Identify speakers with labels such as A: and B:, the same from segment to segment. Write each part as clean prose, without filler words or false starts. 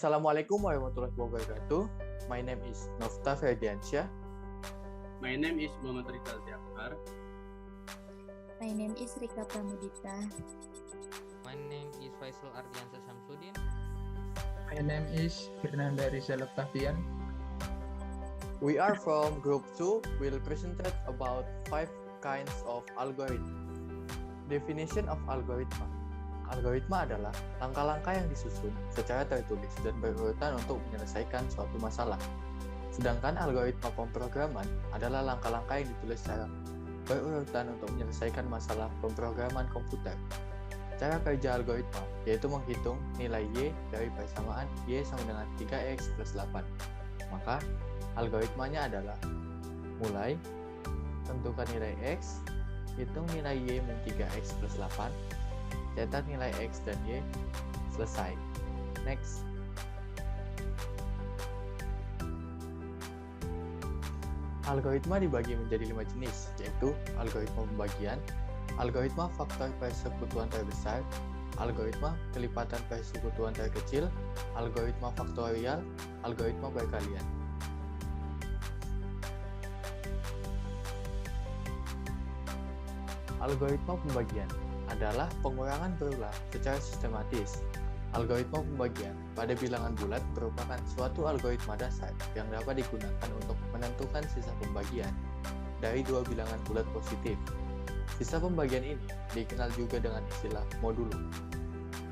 A: Assalamualaikum warahmatullahi wabarakatuh. My name is Nofta Ferdiansyah.
B: My name is Muhammad Rizal Jafar.
C: My name is Rika Pramudita.
D: My name is Faisal Ardiansa Samsudin.
E: My name is Fernanda Rizal Octavian.
A: We are from Group 2. We'll present about 5 kinds of algorithm. Definition of algoritma. Algoritma adalah langkah-langkah yang disusun secara tertulis dan berurutan untuk menyelesaikan suatu masalah. Sedangkan algoritma pemrograman adalah langkah-langkah yang ditulis secara berurutan untuk menyelesaikan masalah pemrograman komputer. Cara kerja algoritma yaitu menghitung nilai Y dari persamaan Y sama dengan 3X plus 8. Maka algoritmanya adalah mulai, tentukan nilai X, hitung nilai Y min 3X plus 8, cetak nilai X dan Y, selesai. Next. Algoritma dibagi menjadi 5 jenis, yaitu algoritma pembagian, algoritma faktor persekutuan terbesar, algoritma kelipatan persekutuan terkecil, algoritma faktorial, algoritma berkalian. Algoritma pembagian adalah pengurangan berulang secara sistematis. Algoritma pembagian pada bilangan bulat merupakan suatu algoritma dasar yang dapat digunakan untuk menentukan sisa pembagian dari dua bilangan bulat positif. Sisa pembagian ini dikenal juga dengan istilah modulo.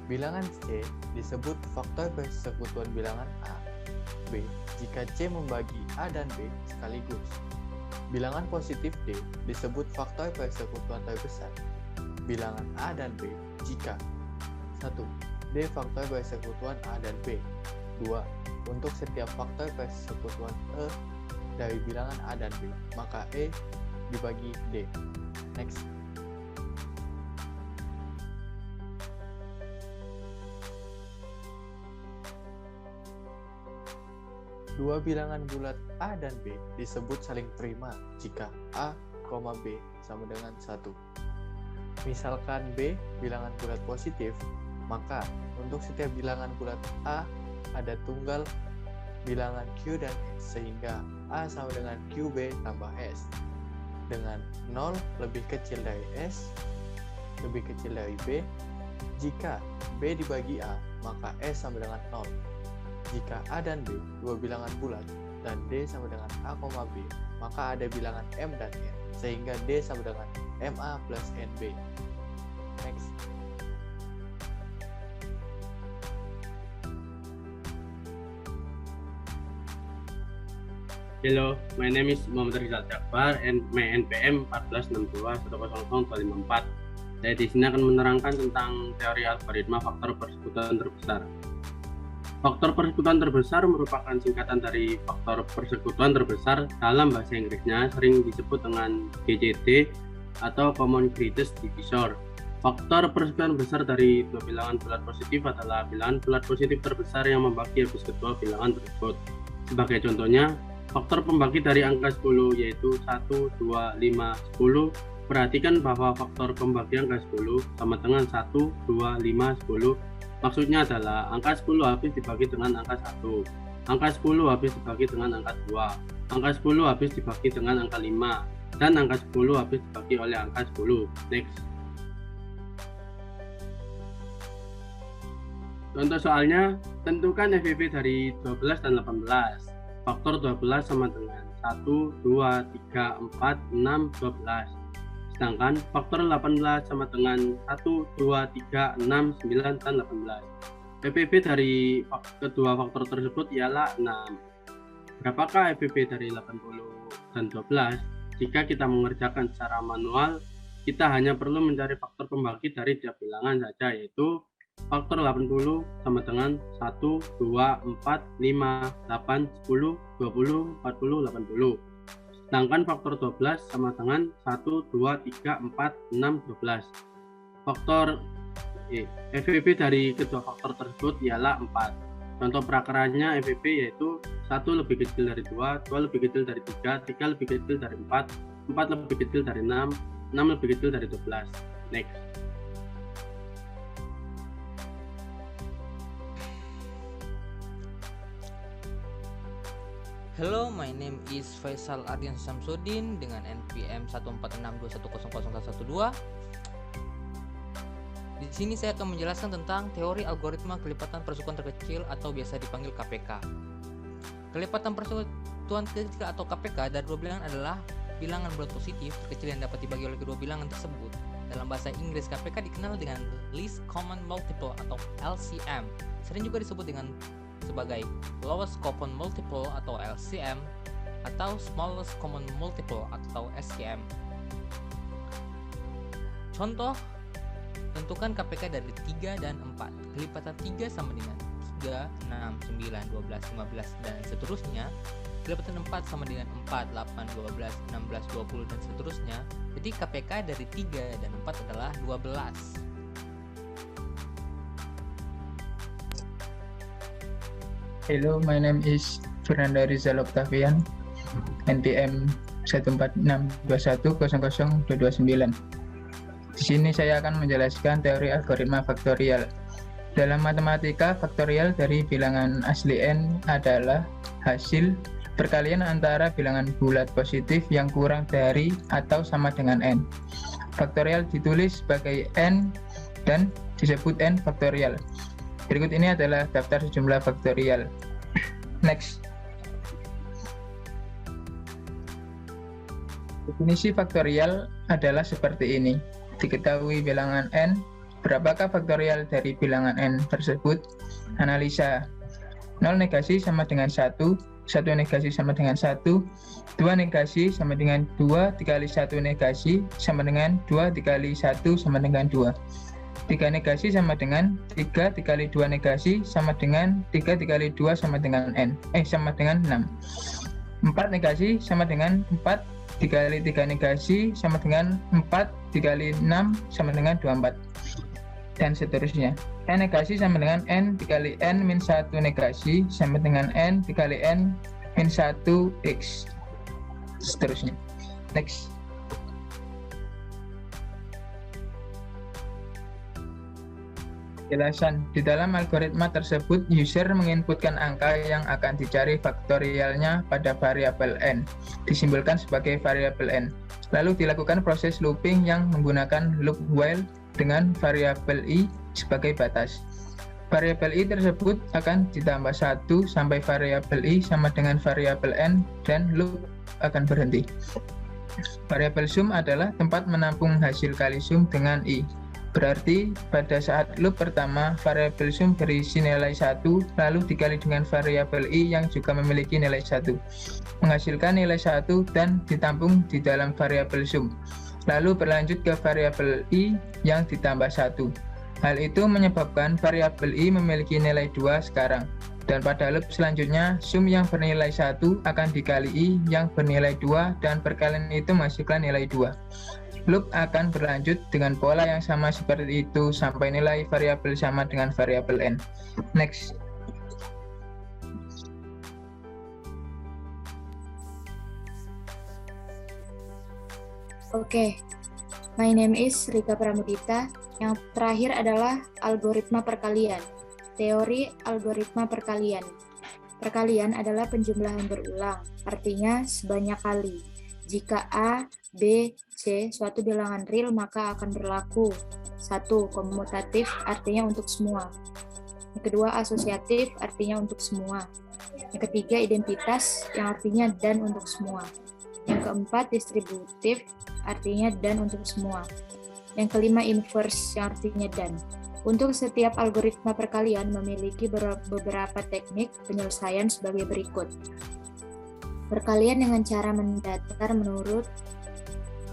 A: Bilangan C disebut faktor persekutuan bilangan A, B jika C membagi A dan B sekaligus. Bilangan positif D disebut faktor persekutuan terbesar bilangan A dan B jika 1. D faktor persekutuan A dan B. 2. Untuk setiap faktor persekutuan E dari bilangan A dan B, maka E dibagi D. Next. Dua bilangan bulat A dan B disebut saling prima jika A, B sama dengan 1. Misalkan B bilangan bulat positif, maka untuk setiap bilangan bulat A ada tunggal bilangan Q dan S, sehingga A sama dengan QB tambah S. Dengan 0 lebih kecil dari S, lebih kecil dari B, jika B dibagi A, maka S sama dengan 0. Jika A dan B dua bilangan bulat dan D sama dengan A, B, maka ada bilangan M dan N, sehingga D sama dengan MA plus NB. Next.
B: Hello, my name is Muhammad Rizal Jafar and my NPM 14621000254. Saya di sini akan menerangkan tentang teori algoritma faktor persekutuan terbesar. Faktor persekutuan terbesar merupakan singkatan dari faktor persekutuan terbesar, dalam bahasa Inggrisnya sering disebut dengan GCD atau Common Greatest Divisor. Faktor persekutuan besar dari dua bilangan bulat positif adalah bilangan bulat positif terbesar yang membagi habis kedua bilangan tersebut. Sebagai contohnya, faktor pembagi dari angka 10 yaitu 1, 2, 5, 10. Perhatikan bahwa faktor pembagi angka 10 sama dengan 1, 2, 5, 10. Maksudnya adalah angka 10 habis dibagi dengan angka 1, angka 10 habis dibagi dengan angka 2, angka 10 habis dibagi dengan angka 5, dan angka 10 habis dibagi oleh angka 10. Next. Contoh soalnya, tentukan FVP dari 12 dan 18. Faktor 12 sama dengan 1, 2, 3, 4, 6, 12. Sedangkan faktor 18 sama dengan 1, 2, 3, 6, 9, dan 18. FVP dari kedua faktor tersebut ialah 6. Berapakah FVP dari 80 dan 12? Jika kita mengerjakan secara manual, kita hanya perlu mencari faktor pembagi dari tiap bilangan saja, yaitu faktor 80 sama dengan 1, 2, 4, 5, 8, 10, 20, 40, 80. Sedangkan faktor 12 sama dengan 1, 2, 3, 4, 6, 12. Faktor FVP dari kedua faktor tersebut ialah 4. Contoh prakaranya FVP yaitu 1 lebih kecil dari 2, 2 lebih kecil dari 3, 3 lebih kecil dari 4, 4 lebih kecil dari 6, 6 lebih kecil dari 12. Next.
D: Hello, my name is Faisal Ardian Samsudin dengan NPM 14621001112. Di sini saya akan menjelaskan tentang teori algoritma kelipatan persekutuan terkecil atau biasa dipanggil KPK. Kelipatan persekutuan terkecil atau KPK dari dua bilangan adalah bilangan bulat positif terkecil yang dapat dibagi oleh kedua bilangan tersebut. Dalam bahasa Inggris, KPK dikenal dengan Least Common Multiple atau LCM. Sering juga disebut dengan sebagai Lowest Common Multiple atau LCM atau Smallest Common Multiple atau SCM. Contoh, tentukan KPK dari 3 dan 4. Kelipatan 3 sama dengan 3, 6, 9, 12, 15 dan seterusnya. Kelipatan 4 sama dengan 4, 8, 12, 16, 20 dan seterusnya. Jadi KPK dari 3 dan 4 adalah 12.
E: Hello, my name is Fernanda Rizal Octavian, NPM 14621000229. Di sini saya akan menjelaskan teori algoritma faktorial. Dalam matematika, faktorial dari bilangan asli n adalah hasil perkalian antara bilangan bulat positif yang kurang dari atau sama dengan n. Faktorial ditulis sebagai n dan disebut n faktorial. Berikut ini adalah daftar sejumlah faktorial. Next. Definisi faktorial adalah seperti ini. Diketahui bilangan n, berapakah faktorial dari bilangan n tersebut? Analisa. 0 negasi sama dengan 1, 1 negasi sama dengan 1, 2 negasi sama dengan 2 dikali 1 negasi sama dengan 2 dikali 1 sama dengan 2. 3 negasi sama dengan 3 dikali 2 negasi sama dengan 3 dikali 2 sama dengan sama dengan 6. 4 negasi sama dengan 4 dikali 3 negasi sama dengan 4 dikali 6 sama dengan 24 dan seterusnya. N negasi sama dengan n dikali n min 1 negasi sama dengan n dikali n min 1 x seterusnya. Next. Penjelasan. Di dalam algoritma tersebut, user menginputkan angka yang akan dicari faktorialnya pada variabel n, disimbolkan sebagai variabel n. Lalu dilakukan proses looping yang menggunakan loop while dengan variabel i sebagai batas. Variabel i tersebut akan ditambah 1 sampai variabel i sama dengan variabel n dan loop akan berhenti. Variabel sum adalah tempat menampung hasil kali sum dengan i. Berarti pada saat loop pertama, variabel sum berisi nilai 1, lalu dikali dengan variabel i yang juga memiliki nilai 1. Menghasilkan nilai 1 dan ditampung di dalam variabel sum. Lalu berlanjut ke variabel i yang ditambah 1. Hal itu menyebabkan variabel i memiliki nilai 2 sekarang. Dan pada loop selanjutnya, sum yang bernilai 1 akan dikali i yang bernilai 2 dan perkalian itu menghasilkan nilai 2. Loop akan berlanjut dengan pola yang sama seperti itu sampai nilai variabel sama dengan variabel n. Next.
C: Oke, my name is Rika Pramudita. Yang terakhir adalah algoritma perkalian. Teori algoritma perkalian. Perkalian adalah penjumlahan berulang, artinya sebanyak kali. Jika A, B, C suatu bilangan real, maka akan berlaku 1. Komutatif, artinya untuk semua. Yang kedua, asosiatif, artinya untuk semua. Yang ketiga, identitas, yang artinya dan untuk semua. Yang keempat, distributif, artinya dan untuk semua. Yang kelima, inverse, yang artinya dan. Untuk setiap algoritma perkalian memiliki beberapa teknik penyelesaian sebagai berikut. Perkalian dengan cara mendatar menurut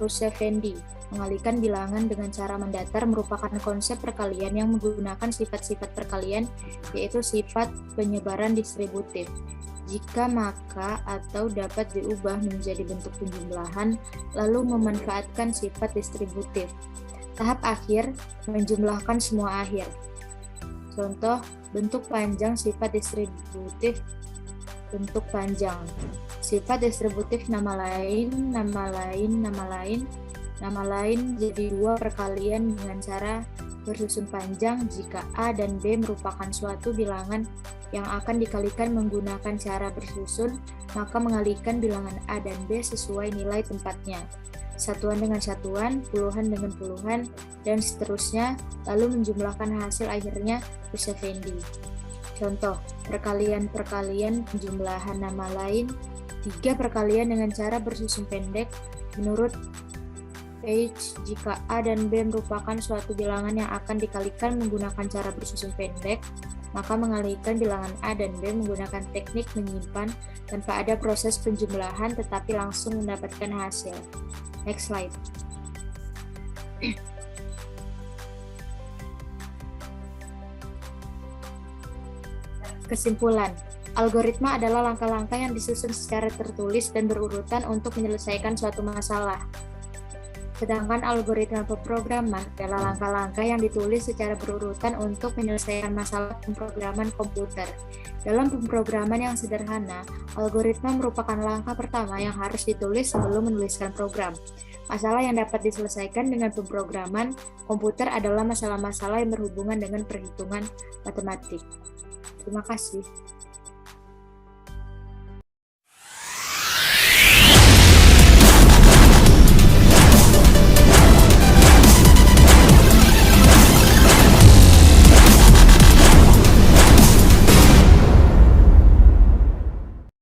C: Rusevandi. Mengalihkan bilangan dengan cara mendatar merupakan konsep perkalian yang menggunakan sifat-sifat perkalian, yaitu sifat penyebaran distributif. Jika maka atau dapat diubah menjadi bentuk penjumlahan, lalu memanfaatkan sifat distributif. Tahap akhir, menjumlahkan semua akhir. Contoh, bentuk panjang sifat distributif bentuk panjang. Sifat distributif nama lain jadi dua perkalian dengan cara bersusun panjang jika A dan B merupakan suatu bilangan yang akan dikalikan menggunakan cara bersusun, maka mengalihkan bilangan A dan B sesuai nilai tempatnya. Satuan dengan satuan, puluhan dengan puluhan, dan seterusnya, lalu menjumlahkan hasil akhirnya plus Effendi. Contoh, perkalian-perkalian penjumlahan nama lain, 3 perkalian dengan cara bersusun pendek. Menurut Page, jika A dan B merupakan suatu bilangan yang akan dikalikan menggunakan cara bersusun pendek, maka mengalihkan bilangan A dan B menggunakan teknik menyimpan tanpa ada proses penjumlahan tetapi langsung mendapatkan hasil. Next slide. Kesimpulan, algoritma adalah langkah-langkah yang disusun secara tertulis dan berurutan untuk menyelesaikan suatu masalah. Sedangkan algoritma pemrograman adalah langkah-langkah yang ditulis secara berurutan untuk menyelesaikan masalah pemrograman komputer. Dalam pemrograman yang sederhana, algoritma merupakan langkah pertama yang harus ditulis sebelum menuliskan program. Masalah yang dapat diselesaikan dengan pemrograman komputer adalah masalah-masalah yang berhubungan dengan perhitungan matematik. Terima kasih.